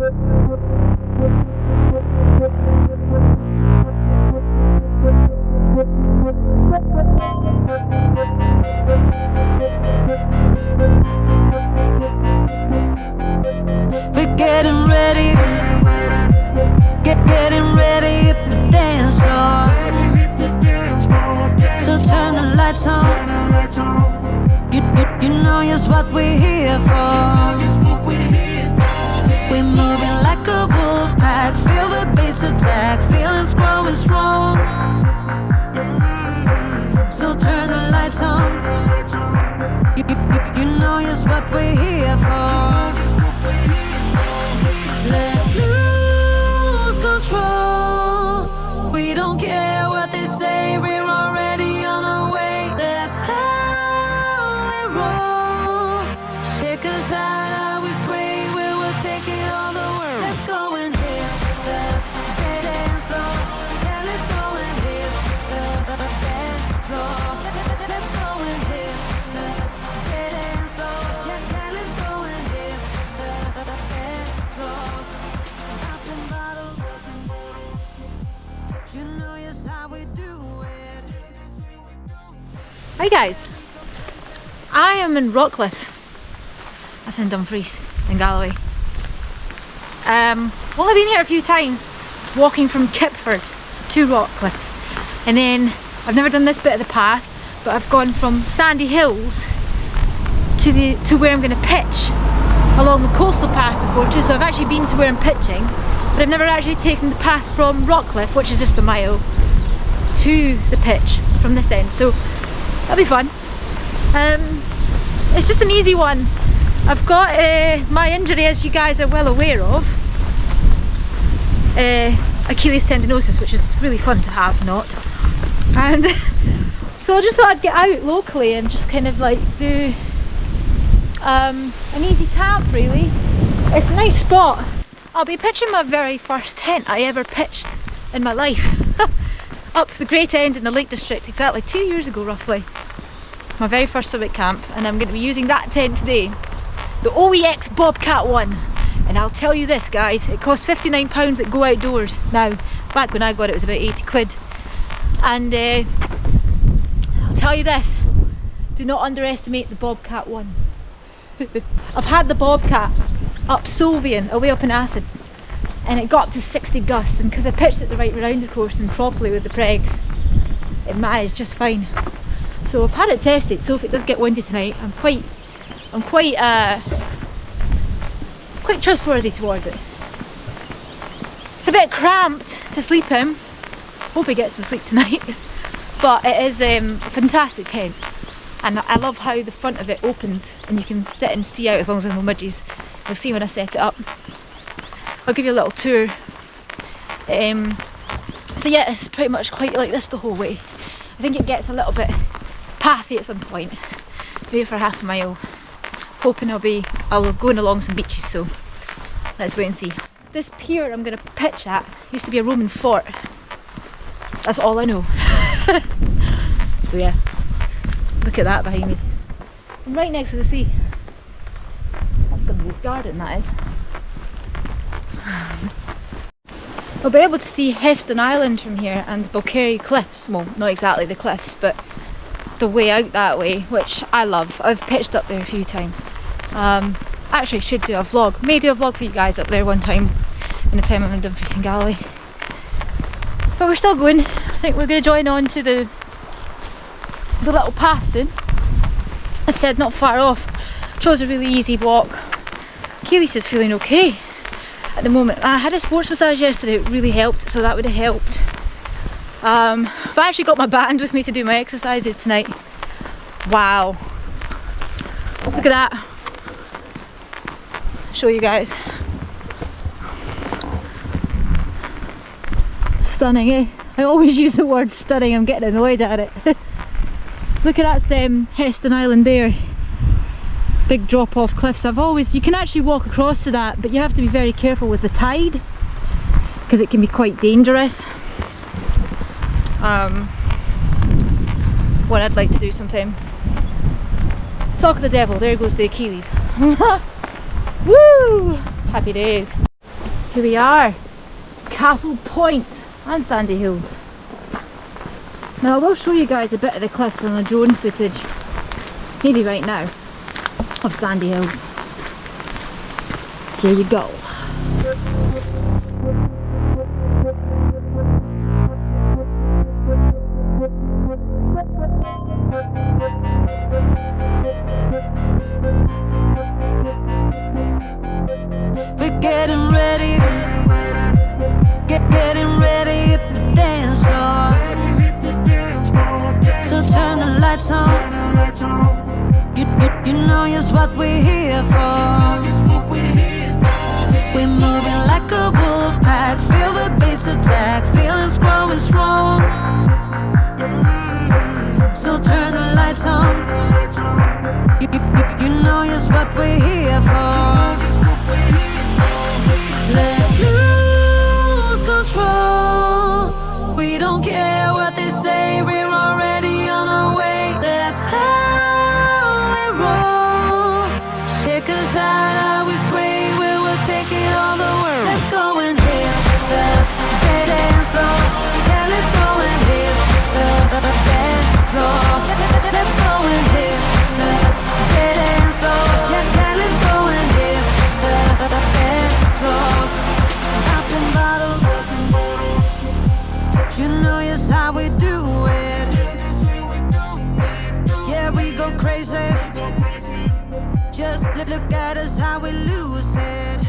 We're getting ready, getting ready at the dance floor. So turn the lights on. You know just what we're here for. We're moving like a wolf pack. Feel the bass attack. Feelings growing strong. So turn the lights on. You know just what we're here for. Let's lose control. We don't care what they say. We're already on our way. That's how we roll. Shake us out, we sway. We will take it all the world. Let's go and hit the dance floor. Yeah, let's go and hit the dance floor. Let's go and hit the dance floor. Yeah, let's go and hit the dance floor. Popping bottles. You know just how we do it. Hi guys, I am in Rockcliffe, that's in Dumfries, in Galloway. Only been here a few times, walking from Kippford to Rockcliffe, and then I've never done this bit of the path, but I've gone from Sandy Hills to where I'm going to pitch along the coastal path before too, so I've actually been to where I'm pitching, but I've never actually taken the path from Rockcliffe, which is just a mile, to the pitch from this end, so that'll be fun. It's just an easy one. I've got my injury, as you guys are well aware of, Achilles tendinosis, which is really fun to have, not. And so I just thought I'd get out locally and just kind of like do an easy camp really. It's a nice spot. I'll be pitching my very first tent I ever pitched in my life. Up the Great End in the Lake District exactly 2 years ago roughly. My very first summit camp, and I'm going to be using that tent today, the OEX Bobcat one. And I'll tell you this guys, it cost £59 at Go Outdoors. Now, back when I got it, it was about 80 quid. And I'll tell you this, do not underestimate the Bobcat one. I've had the Bobcat up Solway, away up in Acid, and it got up to 60 gusts, and because I pitched it the right round of course and properly with the pregs, it managed just fine. So I've had it tested, so if it does get windy tonight, I'm quite trustworthy towards it. It's a bit cramped to sleep in. Hope I get some sleep tonight. But it is a fantastic tent, and I love how the front of it opens and you can sit and see out as long as there's no midges. You'll see when I set it up. I'll give you a little tour. So yeah, it's pretty much quite like this the whole way. I think it gets a little bit pathy at some point, maybe for half a mile. Hoping I'll be going along some beaches, so let's wait and see. This pier I'm going to pitch at used to be a Roman fort. That's all I know. So yeah, look at that behind me. I'm right next to the sea. That's somebody's garden, that is. I'll be able to see Heston Island from here and Bobcat cliffs. Well, not exactly the cliffs, but the way out that way, which I love. I've pitched up there a few times. Actually I should do a vlog. May do a vlog for you guys up there one time in the time I'm in Dumfries and Galloway. But we're still going. I think we're going to join on to the little path soon. As I said, not far off. Shows a really easy walk. Achilles is feeling okay at the moment. I had a sports massage yesterday, it really helped, so that would have helped. I've actually got my band with me to do my exercises tonight. Wow, look at that. Show you guys. Stunning, eh? I always use the word stunning, I'm getting annoyed at it. Look at that Heston Island there. Big drop off cliffs. You can actually walk across to that, but you have to be very careful with the tide because it can be quite dangerous. What I'd like to do sometime. Talk of the devil, there goes the Achilles. Woo! Happy days. Here we are, Castle Point and Sandy Hills. Now I will show you guys a bit of the cliffs on a drone footage, maybe right now, of Sandy Hills. Here you go. We're getting ready, getting ready at the dance floor. So turn the lights on. You know just what we're here for. We're moving like a wolf pack. Feel the bass attack. Feelings growing strong. So turn the lights on. You know just what we're here for. Let's lose control. We don't care what they say. We're already on our way. That's how we roll. Shake us out, how we sway. We will take it all the world. Let's go and hit the dance floor. Yeah, let's go and hit the dance floor. Let's go and hit the dance floor. Yeah, let's go and hit the dance floor. Popping bottles, you know just how we do it. Yeah, we go crazy. Just look at us, how we lose it.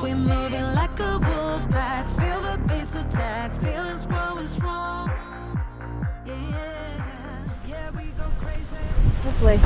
We're moving like a wolf pack. Feel the bass attack. Feelings growing strong. Yeah, we go crazy. Lovely.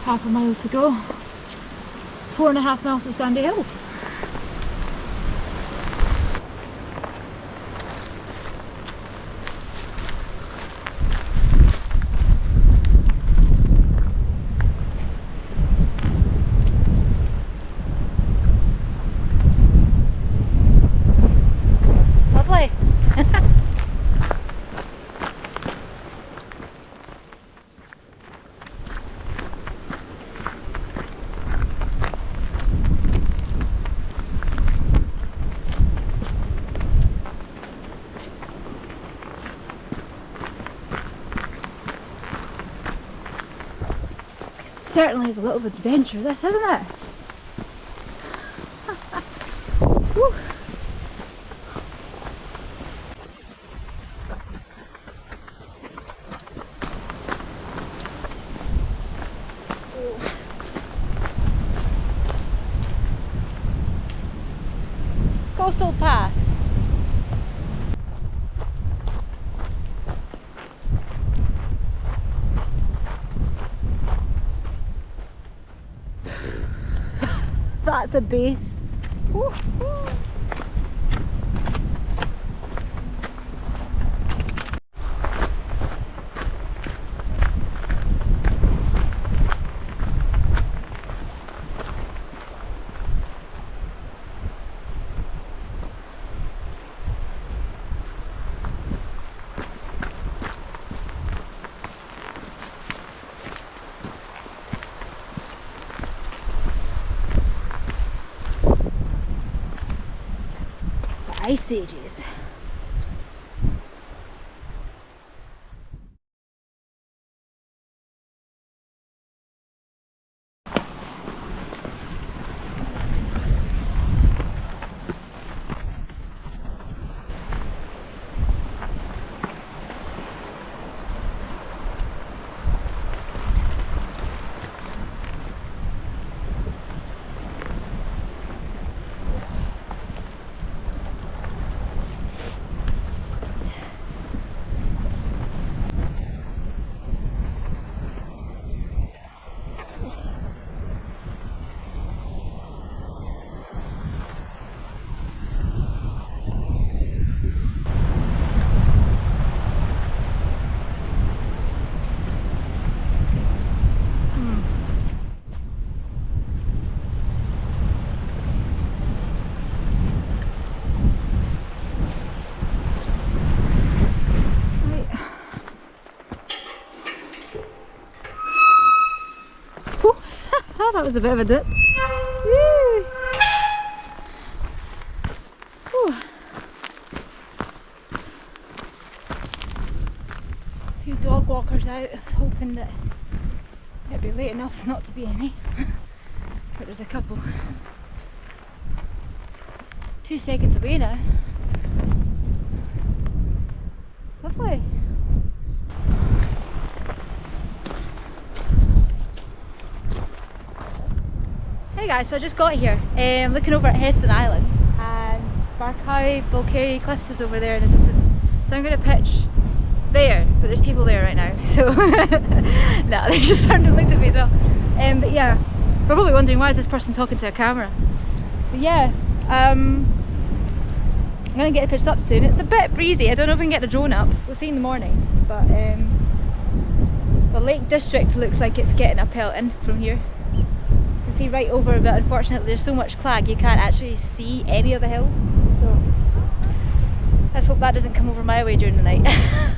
Half a mile to go. 4.5 miles to Sandy Hills. Lovely. Certainly is a little adventure, this, isn't it? Woo. Coastal path. That's a base. Woo. Ice ages. that was a bit of a dip. Woo. Whew. A few dog walkers out. I was hoping that it'd be late enough not to be any, but there's a couple. 2 seconds away now. Lovely. Hey guys, so I just got here. I'm looking over at Heston Island and Barkhowie, Bulkary Cliffs is over there in the distance. So I'm going to pitch there, but there's people there right now. So no, they just turned and looked at me as well. But yeah, we're probably wondering why is this person talking to a camera. But yeah, I'm going to get it pitched up soon. It's a bit breezy. I don't know if we can get the drone up. We'll see in the morning. But the Lake District looks like it's getting a pelting from here. You can see right over, but unfortunately there's so much clag you can't actually see any of the hills. So let's hope that doesn't come over my way during the night.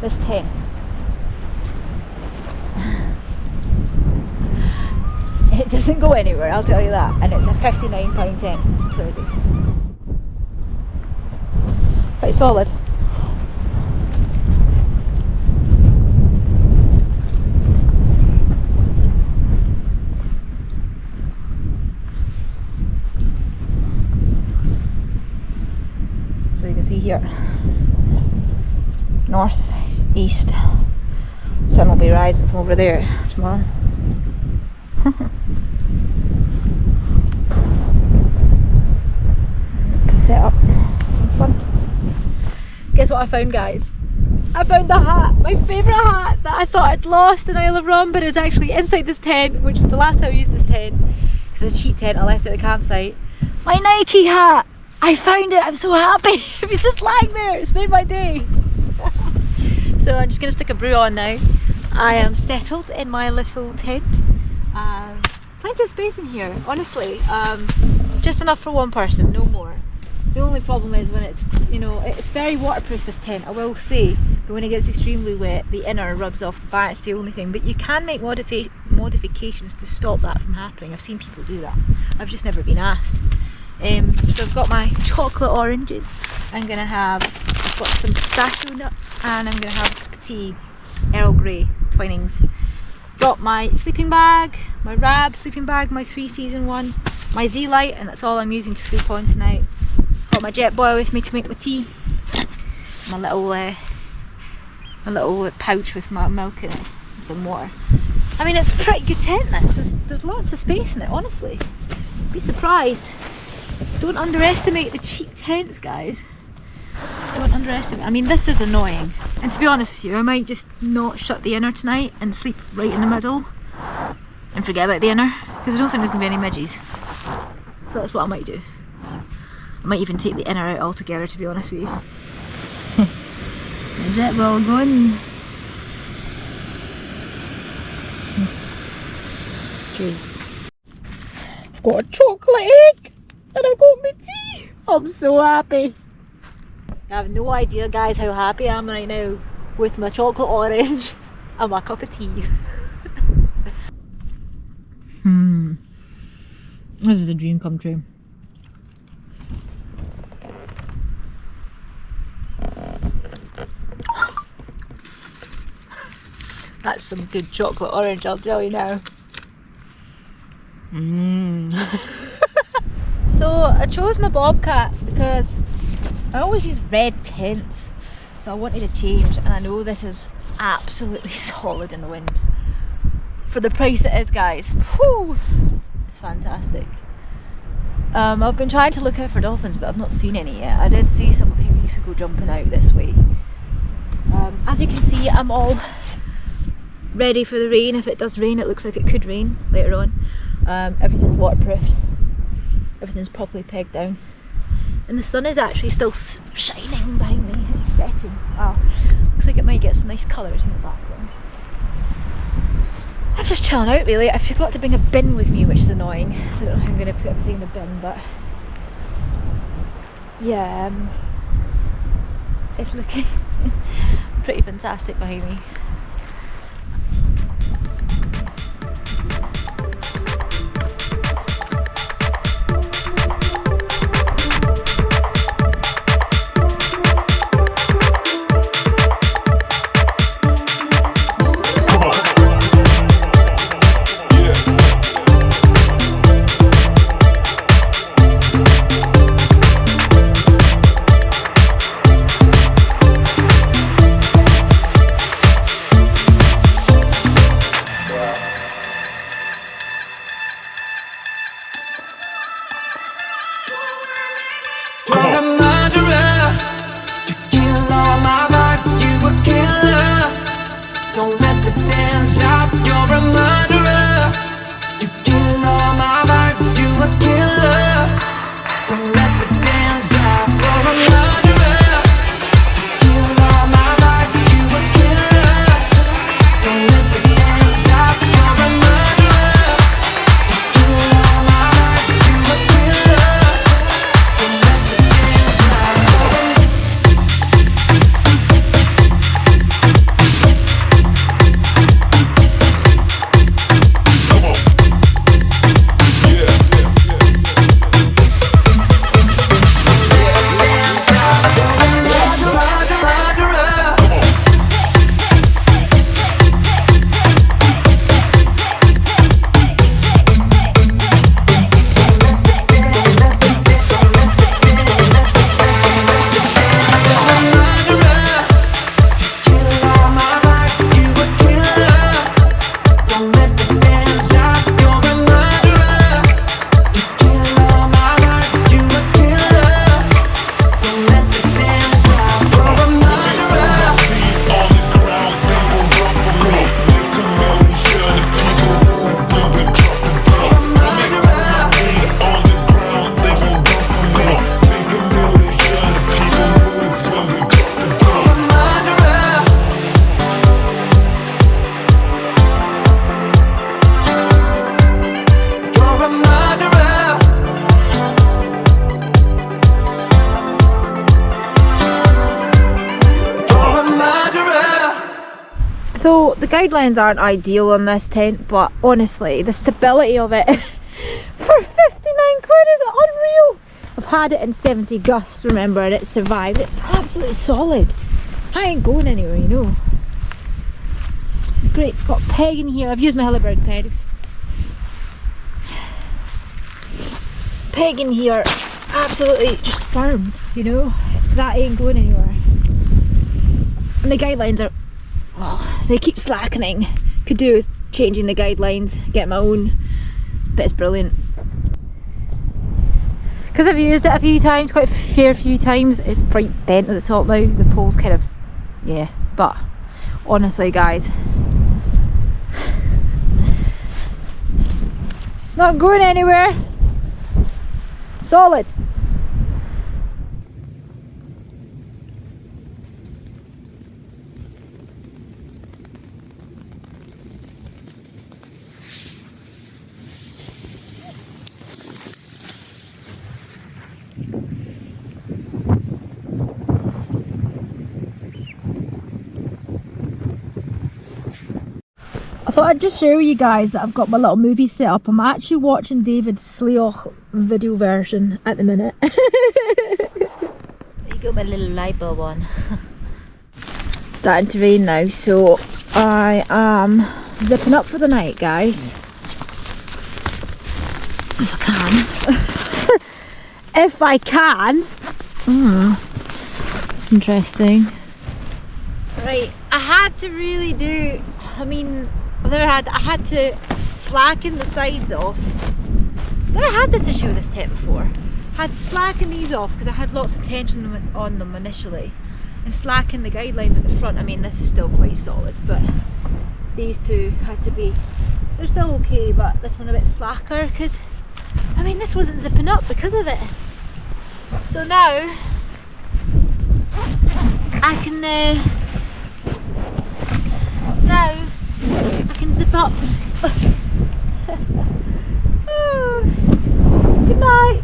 This tent. It doesn't go anywhere, I'll tell you that. And it's a £59 tent. Pretty solid. So you can see here, north, east, sun will be rising from over there tomorrow. It's a setup, fun. Guess what I found, guys? I found the hat, my favourite hat that I thought I'd lost in Isle of Rum, but it was actually inside this tent, which is the last time I used this tent, because it's a cheap tent I left at the campsite. My Nike hat! I found it, I'm so happy! It was just lying there, it's made my day. So I'm just going to stick a brew on now. I am settled in my little tent. Plenty of space in here, honestly. Just enough for one person, no more. The only problem is when it's, you know, it's very waterproof, this tent, I will say. But when it gets extremely wet, the inner rubs off the back, it's the only thing. But you can make modifications to stop that from happening. I've seen people do that. I've just never been asked. So I've got my chocolate oranges. I've got some pistachio nuts, and I'm going to have a cup of tea, Earl Grey Twinings. Got my sleeping bag, my Rab sleeping bag, my 3-season one, my Z-Light, and that's all I'm using to sleep on tonight. Got my jet boil with me to make my tea. My little pouch with my milk in it and some water. I mean, it's a pretty good tent, this. There's lots of space in it, honestly. Be surprised. Don't underestimate the cheap tents, guys. Don't underestimate. I mean, this is annoying, and to be honest with you, I might just not shut the inner tonight and sleep right in the middle and forget about the inner, because I don't think there's going to be any midges. So that's what I might do. I might even take the inner out altogether, to be honest with you. Is it well gone? Cheers. I've got a chocolate egg and I've got my tea. I'm so happy. I have no idea, guys, how happy I am right now with my chocolate orange and my cup of tea. This is a dream come true. That's some good chocolate orange, I'll tell you now. So I chose my Bobcat because I always use red tents, so I wanted a change, and I know this is absolutely solid in the wind. For the price it is, guys, whew, it's fantastic. I've been trying to look out for dolphins, but I've not seen any yet. I did see some a few weeks ago jumping out this way. As you can see, I'm all ready for the rain. If it does rain, it looks like it could rain later on. Everything's waterproofed, everything's properly pegged down, and the sun is actually still shining behind me. It's setting. Wow, looks like it might get some nice colours in the background. I'm just chilling out really. I forgot to bring a bin with me, which is annoying, so I don't know how I'm going to put everything in the bin, but yeah, it's looking pretty fantastic behind me. So the guidelines aren't ideal on this tent, but honestly the stability of it for 59 quid is unreal. I've had it in 70 gusts, remember, and it's survived. It's absolutely solid. I ain't going anywhere, you know. It's great. It's got peg in here. I've used my Hillebird pegs. Peg in here, absolutely just firm, you know. That ain't going anywhere. And the guidelines are, well, they keep slackening. Could do with changing the guidelines, get my own, but it's brilliant. Because I've used it a few times, quite a fair few times, it's quite bent at the top now. The pole's kind of, yeah, but honestly guys, it's not going anywhere. Solid. I thought I'd just share with you guys that I've got my little movie set up. I'm actually watching David's Sleoch video version at the minute. There you go, my little light bulb on. Starting to rain now, so I am zipping up for the night, guys. If I can. If I can. That's interesting. Right, I had to really do, I mean, I had to slacken the sides off. I had this issue with this tent before. I had to slacken these off because I had lots of tension on them initially. And slacken the guidelines at the front. I mean, this is still quite solid, but these two had to be, they're still okay, but this one a bit slacker because, I mean, this wasn't zipping up because of it. So now I can zip up. Good night.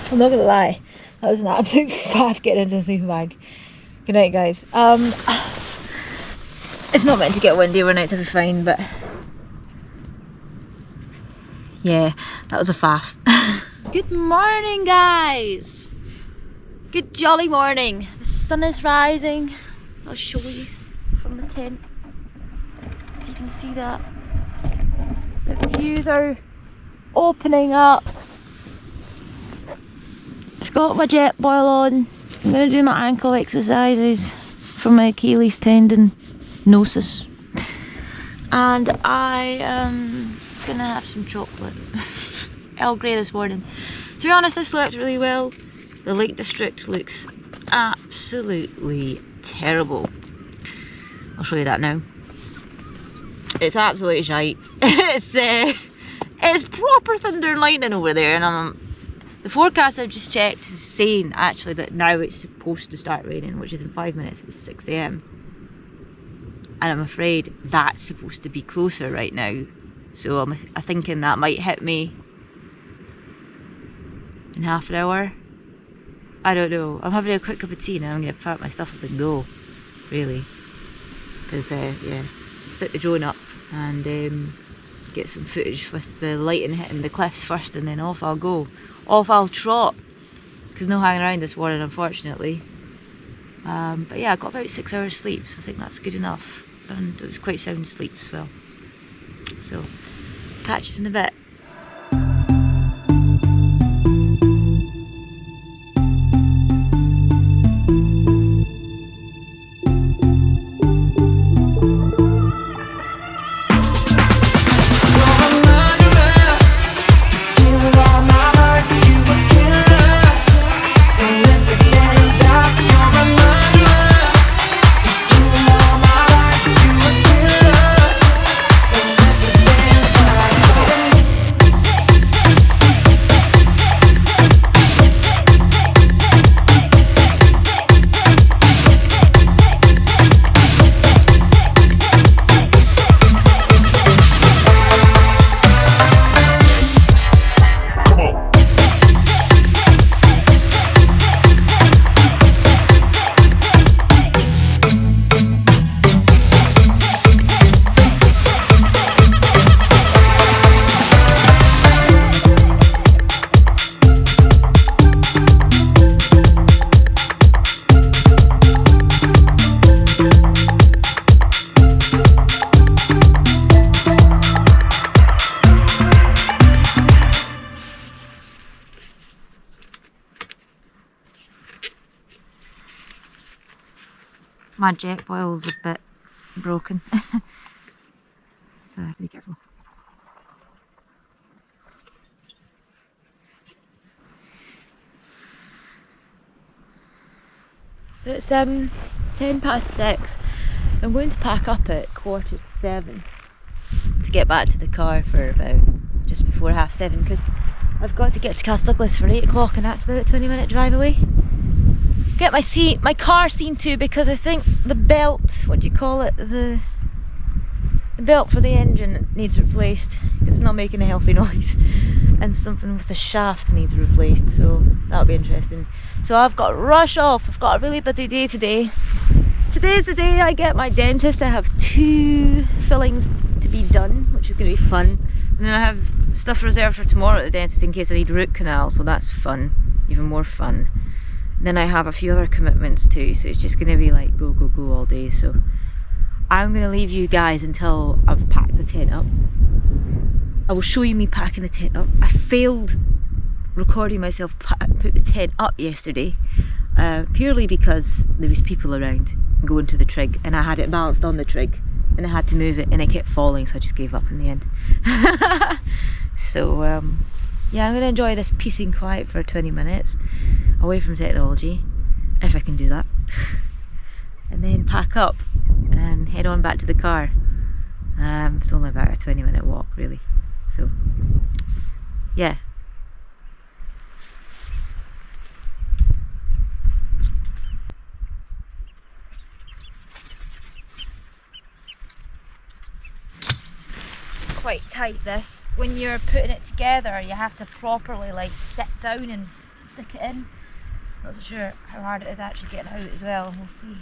I'm not gonna lie, that was an absolute faff getting into a sleeping bag. Good night, guys. It's not meant to get windy overnight, to be fine, but yeah, that was a faff. Good morning, guys. Good jolly morning. The sun is rising. I'll show you from the tent if you can see that. The views are opening up. I've got my jet boil on. I'm going to do my ankle exercises for my Achilles tendinosis. And I am going to have some chocolate. Earl Grey this morning. To be honest, I slept really well. The Lake District looks absolutely terrible. I'll show you that now. It's absolutely shite. It's proper thunder and lightning over there, and the forecast I've just checked is saying actually that now it's supposed to start raining, which is in 5 minutes. It's 6 AM, and I'm afraid that's supposed to be closer right now. So I'm thinking that might hit me in half an hour. I don't know. I'm having a quick cup of tea now. I'm going to pack my stuff up and go, really, because yeah, stick the drone up and get some footage with the lighting hitting the cliffs first, and then off I'll go. Off I'll trot, because no hanging around this morning, unfortunately. But yeah, I got about 6 hours sleep, so I think that's good enough, and it was quite sound sleep as well. So catch us in a bit. My jet boil's a bit broken, so I have to be careful. It's 6:10. I'm going to pack up at 6:45 to get back to the car for about just before 7:30, because I've got to get to Castle Douglas for 8 o'clock, and that's about a 20-minute drive away. Get my car seen to, because I think the belt, what do you call it, the belt for the engine needs replaced. It's not making a healthy noise, and something with the shaft needs replaced, so that'll be interesting. So I've got to rush off. I've got a really busy day today. Today's the day I get my dentist. I have 2 fillings to be done, which is going to be fun, and then I have stuff reserved for tomorrow at the dentist in case I need root canal, so that's fun, even more fun. Then I have a few other commitments too, so it's just going to be like go all day. So I'm going to leave you guys until I've packed the tent up. I will show you me packing the tent up. I failed recording myself put the tent up yesterday, purely because there was people around going to the trig, and I had it balanced on the trig and I had to move it and it kept falling, so I just gave up in the end. So yeah, I'm going to enjoy this peace and quiet for 20 minutes away from technology, if I can do that, and then pack up and head on back to the car. It's only about a 20-minute walk really, so yeah. Quite tight this. When you're putting it together, you have to properly like sit down and stick it in. Not so sure how hard it is actually getting out as well. We'll see.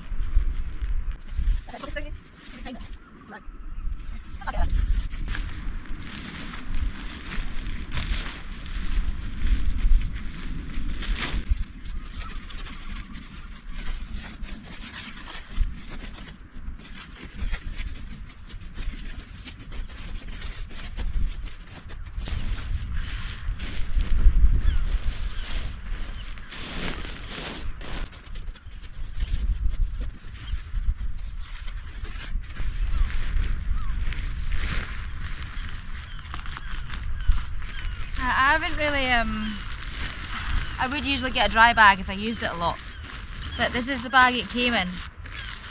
I haven't really, I would usually get a dry bag if I used it a lot, but this is the bag it came in,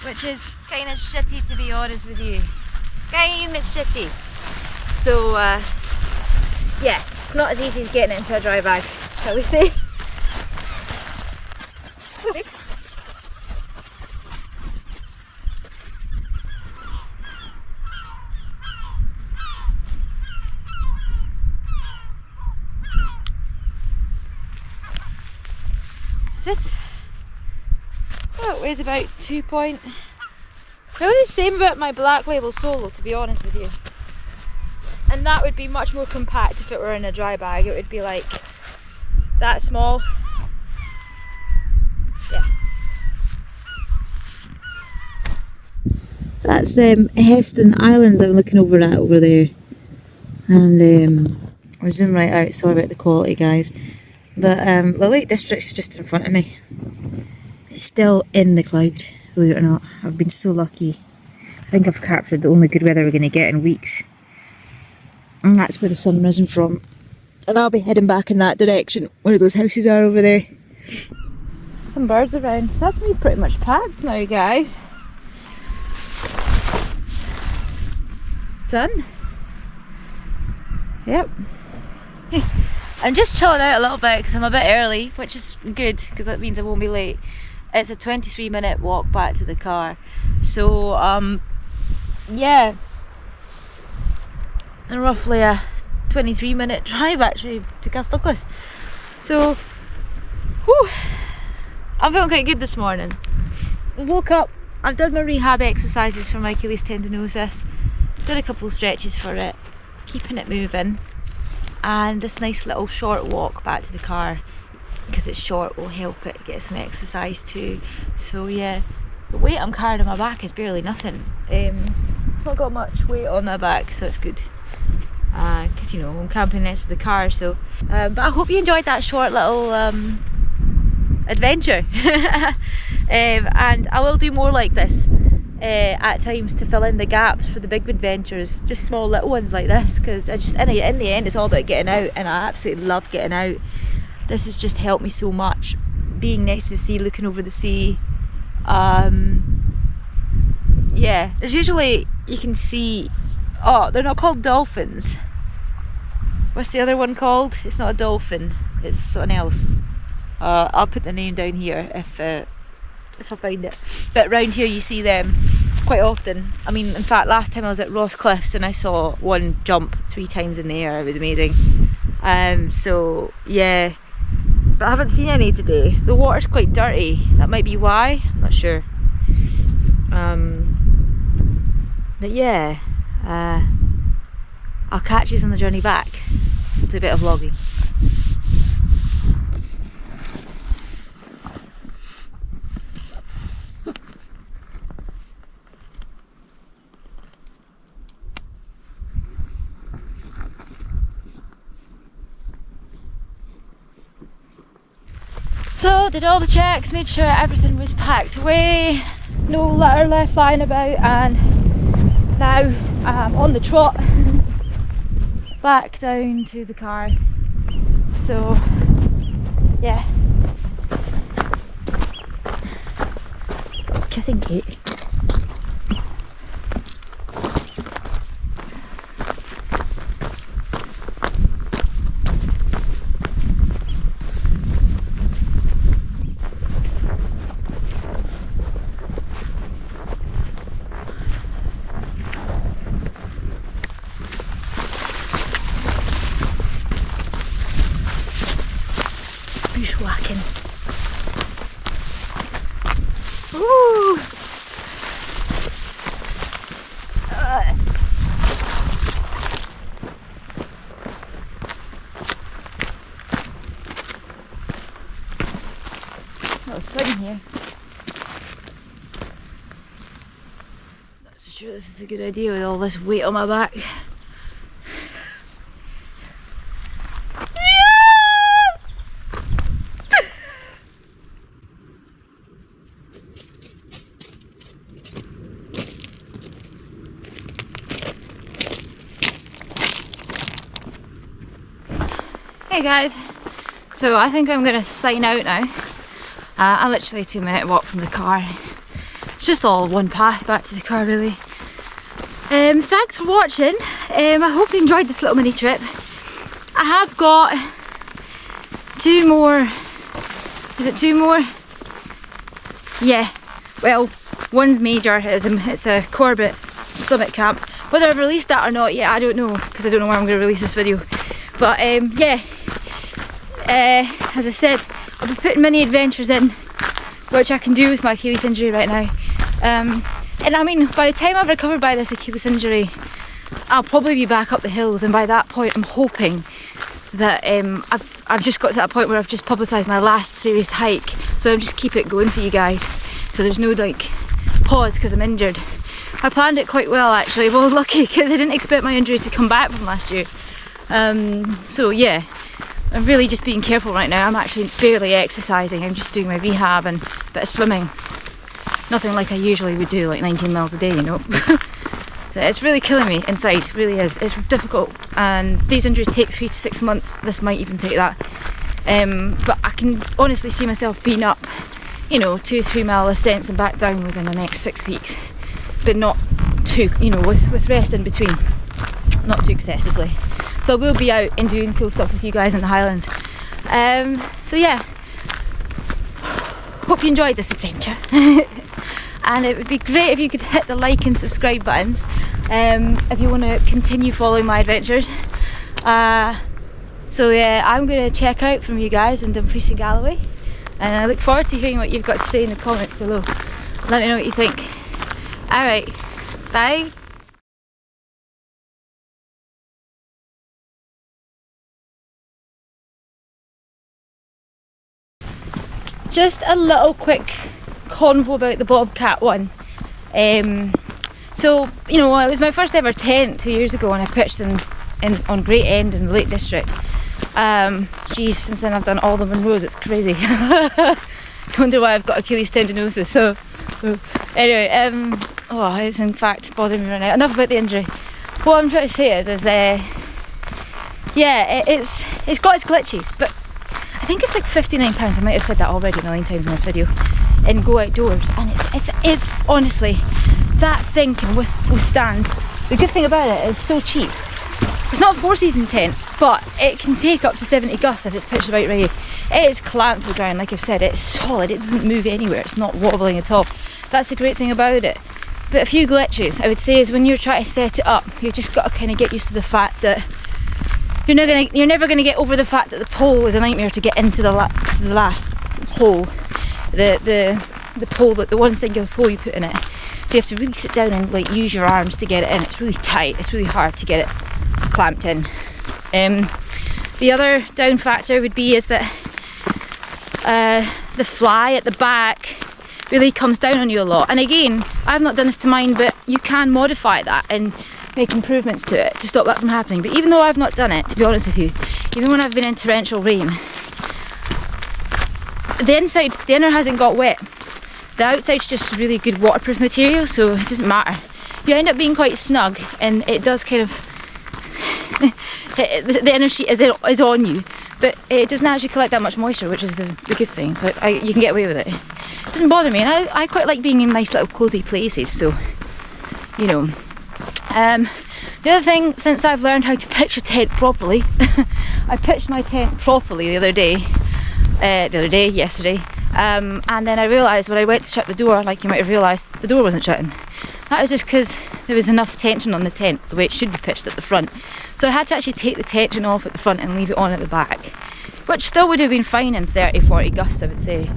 which is kind of shitty to be honest with you, kind of shitty. So yeah, it's not as easy as getting it into a dry bag, shall we say. It. Oh, it weighs about 2 point. Probably the same about my Black Label Solo, to be honest with you. And that would be much more compact if it were in a dry bag. It would be like that small. Yeah. That's Heston Island that I'm looking over at over there. And I'll zoom right out, sorry about the quality guys. But the Lake District's just in front of me. It's still in the cloud, believe it or not. I've been so lucky. I think I've captured the only good weather we're going to get in weeks. And that's where the sun risen from. And I'll be heading back in that direction, where those houses are over there. Some birds around, so that's me pretty much packed now, guys. Done. Yep. I'm just chilling out a little bit because I'm a bit early, which is good because that means I won't be late. It's a 23-minute walk back to the car, so yeah, and roughly a 23-minute drive actually to Douglas. So whew, I'm feeling quite good this morning. I woke up, I've done my rehab exercises for my Achilles tendinosis, did a couple of stretches for it, keeping it moving. And this nice little short walk back to the car, because it's short, will help it get some exercise too. So yeah, the weight I'm carrying on my back is barely nothing. Not got much weight on my back, so it's good. Because you know, I'm camping next to the car, so. But I hope you enjoyed that short little adventure. And I will do more like this at times to fill in the gaps for the big adventures, just small little ones like this, because I just in the end it's all about getting out, and I absolutely love getting out. This has just helped me so much, being next to the sea, looking over the sea. Yeah, there's usually, you can see, oh, they're not called dolphins. What's the other one called? It's not a dolphin, it's something else. I'll put the name down here if I find it. But around here you see them quite often. I mean, in fact, last time I was at Ross Cliffs and I saw one jump 3 times in the air. It was amazing. So yeah, but I haven't seen any today. The water's quite dirty. That might be why. I'm not sure. But yeah, I'll catch you on the journey back. I'll do a bit of vlogging. So did all the checks, made sure everything was packed away, no litter left lying about, and now I'm on the trot back down to the car. So yeah, kissing cake. Bushwhacking. Ooh. Not swimming here. Not so sure this is a good idea with all this weight on my back. Hey guys, so I think I'm going to sign out now. I'm literally a 2-minute walk from the car. It's just all one path back to the car really. Thanks for watching. I hope you enjoyed this little mini trip. I have got 2 more, is it 2 more? Yeah, well one's major, it's a Criffel Summit Camp. Whether I've released that or not yet, I don't know, because I don't know when I'm going to release this video. But yeah, as I said, I'll be putting mini adventures in, which I can do with my Achilles injury right now. And I mean, by the time I've recovered by this Achilles injury, I'll probably be back up the hills, and by that point I'm hoping that I've just got to that point where I've just publicised my last serious hike, so I'll just keep it going for you guys, so there's no like pause because I'm injured. I planned it quite well actually. Well, I was lucky because I didn't expect my injury to come back from last year. So yeah, I'm really just being careful right now. I'm actually barely exercising. I'm just doing my rehab and a bit of swimming. Nothing like I usually would do, like 19 miles a day, you know. So it's really killing me inside, it really is. It's difficult, and these injuries take 3 to 6 months. This might even take that. But I can honestly see myself being up, you know, 2-3 mile ascents and back down within the next 6 weeks. But not too, you know, with rest in between. Not too excessively. So we'll be out and doing cool stuff with you guys in the Highlands. So yeah, hope you enjoyed this adventure. And it would be great if you could hit the like and subscribe buttons if you want to continue following my adventures. So yeah, I'm going to check out from you guys in Dumfries and Galloway, and I look forward to hearing what you've got to say in the comments below. Let me know what you think. Alright, bye. Just a little quick convo about the Bobcat one. So, you know, it was my first ever tent 2 years ago, and I pitched on Great End in the Lake District. Geez, since then I've done all the Monroes, it's crazy. I wonder why I've got Achilles tendinosis. So anyway, oh, it's in fact bothering me right now. Enough about the injury. What I'm trying to say is yeah, it's got its glitches, but I think it's like £59. I might have said that already a million times in this video. And go outdoors, and it's honestly, that thing can withstand. The good thing about it is so cheap. It's not a 4-season tent, but it can take up to 70 gusts if it's pitched about right. It is clamped to the ground, like I've said. It's solid. It doesn't move anywhere. It's not wobbling at all. That's the great thing about it. But a few glitches I would say is when you're trying to set it up, you've just got to kind of get used to the fact that you're never going to get over the fact that the pole is a nightmare to get into the last hole. The pole, the one singular pole you put in it. So you have to really sit down and like use your arms to get it in. It's really tight. It's really hard to get it clamped in. The other down factor would be is that the fly at the back really comes down on you a lot. And again, I've not done this to mine, but you can modify that and make improvements to it to stop that from happening. But even though I've not done it, to be honest with you, even when I've been in torrential rain, the inside, the inner hasn't got wet. The outside's just really good waterproof material, so it doesn't matter. You end up being quite snug, and it does kind of the inner sheet is on you, but it doesn't actually collect that much moisture, which is the good thing. So you can get away with it. It doesn't bother me, and I quite like being in nice little cosy places. So, you know. The other thing, since I've learned how to pitch a tent properly, I pitched my tent properly yesterday, and then I realised when I went to shut the door, like you might have realised, the door wasn't shutting. That was just because there was enough tension on the tent, the way it should be pitched at the front. So I had to actually take the tension off at the front and leave it on at the back, which still would have been fine in 30-40 gusts, I would say,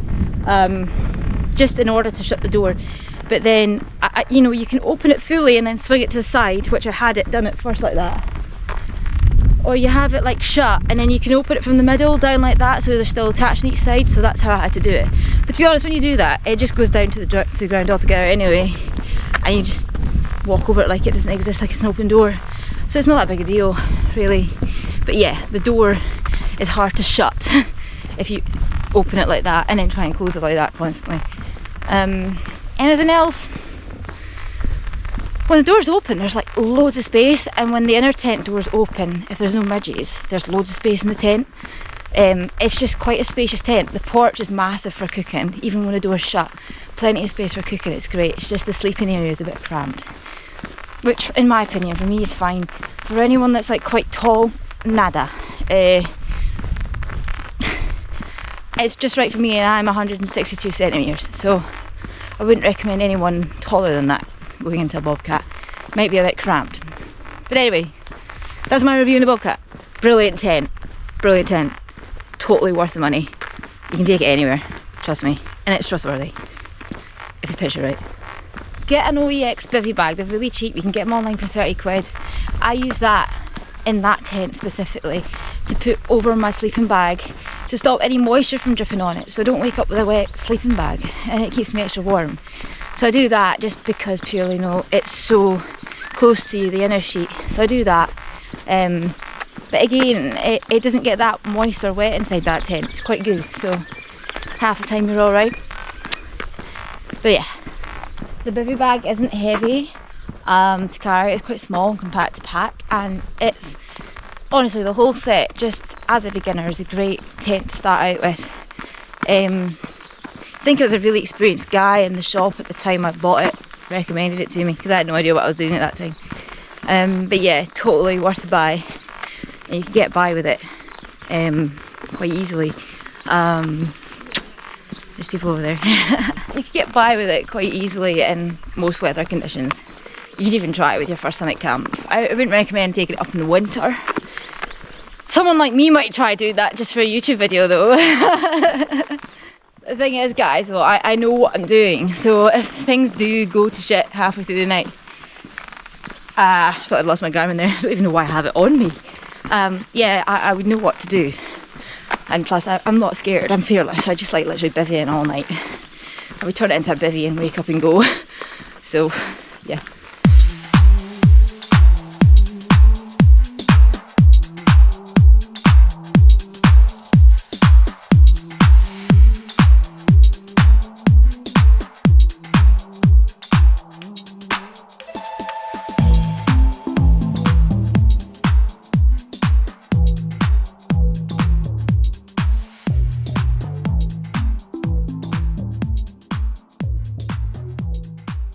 just in order to shut the door. But then, you know, you can open it fully and then swing it to the side, which I had it done at first like that. Or you have it like shut, and then you can open it from the middle down like that, so they're still attached on each side. So that's how I had to do it. But to be honest, when you do that, it just goes down to the ground altogether anyway, and you just walk over it like it doesn't exist, like it's an open door. So it's not that big a deal, really. But yeah, the door is hard to shut if you open it like that and then try and close it like that constantly. Anything else? When the door's open, there's like loads of space, and when the inner tent door's open, if there's no midges, there's loads of space in the tent. It's just quite a spacious tent. The porch is massive for cooking, even when the door's shut. Plenty of space for cooking, it's great. It's just the sleeping area is a bit cramped, which in my opinion, for me, is fine. For anyone that's like quite tall, nada. It's just right for me, and I'm 162 centimetres, so I wouldn't recommend anyone taller than that going into a Bobcat. Might be a bit cramped. But anyway, that's my review on the Bobcat. Brilliant tent. Brilliant tent. Totally worth the money. You can take it anywhere, trust me. And it's trustworthy, if you pitch it right. Get an OEX bivy bag. They're really cheap. You can get them online for 30 quid. I use that in that tent specifically to put over my sleeping bag to stop any moisture from dripping on it, so I don't wake up with a wet sleeping bag, and it keeps me extra warm. So I do that just because purely, no, it's so close to you, the inner sheet, so I do that. But again, it doesn't get that moist or wet inside that tent. It's quite good, so half the time you're alright. But yeah, the bivy bag isn't heavy to carry. It's quite small and compact to pack, and it's honestly, the whole set, just as a beginner, is a great tent to start out with. I think it was a really experienced guy in the shop at the time I bought it, recommended it to me, because I had no idea what I was doing at that time. But yeah, totally worth the buy, and you can get by with it quite easily. There's people over there. You can get by with it quite easily in most weather conditions. You can even try it with your first summit camp. I wouldn't recommend taking it up in the winter. Someone like me might try doing that just for a YouTube video though. The thing is, guys, though, I know what I'm doing, so if things do go to shit halfway through the night, I thought I'd lost my Garmin there. I don't even know why I have it on me. Yeah, I would know what to do. And plus, I'm not scared, I'm fearless. I just like literally bivvying all night. I would turn it into a bivvy and wake up and go. So, yeah.